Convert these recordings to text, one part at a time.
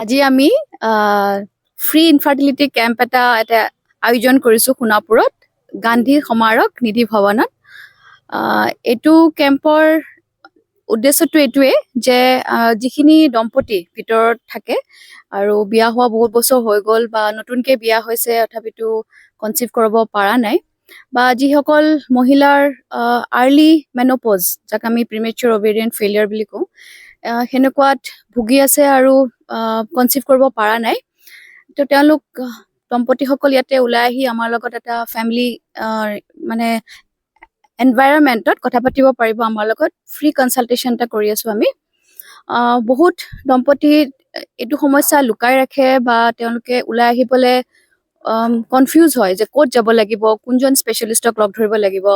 আজি আমি free ইনফাৰ্টিলিটি camp এটা আয়োজন কৰিছোঁ সোণাপুৰত গান্ধী সমাৰক নিধি ভৱনত। এইটো কেম্পৰ উদ্দেশ্যটো এইটোৱে যে যিখিনি দম্পতি ভিতৰত থাকে আৰু বিয়া হোৱা বহুত বছৰ হৈ গ'ল বা নতুনকৈ বিয়া হৈছে তথাপিতো কনচিভ কৰিব পৰা নাই, বা যিসকল মহিলাৰ আৰ্লি মেন'পজ, যাক আমি প্ৰিমেচ্যুৰ অভেৰিয়ান ফেইলিয়াৰ বুলি কওঁ, সেনেকুৱাত ভুগি আছে আৰু কনচিভ কৰিব পৰা নাই, তো তেওঁলোক দম্পতিসকল ইয়াতে ওলাই আহি আমাৰ লগত এটা ফেমিলি মানে এনভাইৰনমেণ্টত কথা পাতিব পাৰিব আমাৰ লগত। ফ্ৰী কনচালটেশ্যন এটা কৰি আছোঁ আমি। বহুত দম্পতি এইটো সমস্যা লুকাই ৰাখে বা তেওঁলোকে ওলাই আহিবলৈ কনফিউজ হয় যে ক'ত যাব লাগিব, কোনজন স্পেচিয়েলিষ্টক লগ ধৰিব লাগিব,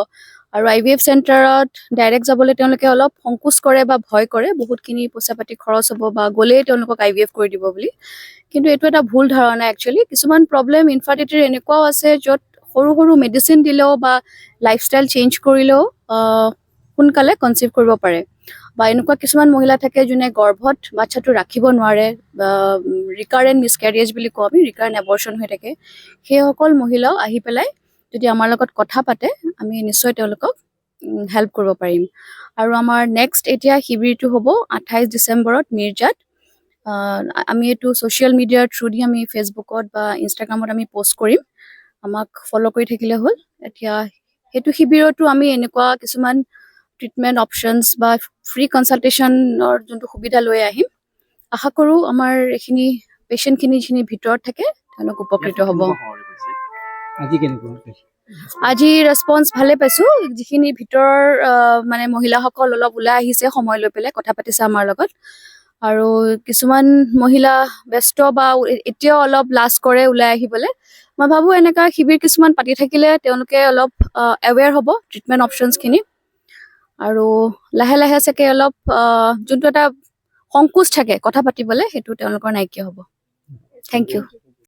আৰু IVF চেণ্টাৰত ডাইৰেক্ট যাবলৈ তেওঁলোকে অলপ সংকোচ কৰে বা ভয় কৰে, বহুতখিনি পইচা পাতি খৰচ হ'ব বা গ'লেই তেওঁলোকক IVF কৰি দিব বুলি। কিন্তু এইটো এটা ভুল ধাৰণা একচুৱেলি। কিছুমান প্ৰব্লেম ইনফাৰ্টিলিটিৰ এনেকুৱাও আছে য'ত সৰু সৰু মেডিচিন দিলেও বা লাইফষ্টাইল চেঞ্জ কৰিলেও সোনকালে কনচিভ কৰিব পাৰে। বা এনেকুৱা কিছুমান মহিলা থাকে যোনে গৰ্ভত বাচ্ছাটো ৰাখিব নোৱাৰে, ৰিকাৰেণ্ট মিছকেৰিয়েজ বুলি কওঁ আমি, ৰিকাৰেণ্ট এবৰ্চন হৈ থাকে। সেইসকল মহিলাও আহি পেলাই যদি আমাৰ লগত কথা পাতে, আমি নিশ্চয় তেওঁলোকক হেল্প কৰিব পাৰিম। আৰু আমাৰ নেক্সট এতিয়া শিবিৰটো হ'ব 28 ডিচেম্বৰত মিৰ্জাত। আমি এইটো ছ'চিয়েল মিডিয়াৰ থ্ৰুদি আমি ফেচবুকত বা ইনষ্টাগ্ৰামত আমি পষ্ট কৰিম, আমাক ফ'ল' কৰি থাকিলে হ'ল। এতিয়া সেইটো শিবিৰতো আমি এনেকুৱা কিছুমান ট্ৰিটমেণ্ট অপশ্যনছ বা ফ্ৰী কনচালটেশ্যনৰ যোনটো সুবিধা লৈ আহিম। আশা কৰোঁ আমাৰ এইখিনি পেচেণ্টখিনি যিখিনি ভিতৰত থাকে তেওঁলোক উপকৃত হ'ব। আজি ৰেছপন্স ভালে পাইছোঁ। যিখিনি ভিতৰৰ মানে মহিলাসকল অলপ ওলাই আহিছে সময় লৈ পেলাই কথা পাতিছে আমাৰ লগত, আৰু কিছুমান মহিলা ব্যস্ত বা এতিয়াও অলপ লাজ কৰে ওলাই আহিবলৈ। মই ভাবোঁ এনেকুৱা শিবিৰ কিছুমান পাতি থাকিলে তেওঁলোকে অলপ এৱেৰ হ'ব ট্ৰিটমেণ্ট অপশ্যনছখিনি, আৰু লাহে লাহে চাগে অলপ যোনটো এটা সংকোচ থাকে কথা পাতিবলৈ, সেইটো তেওঁলোকৰ নাইকিয়া হ'ব। Thank U.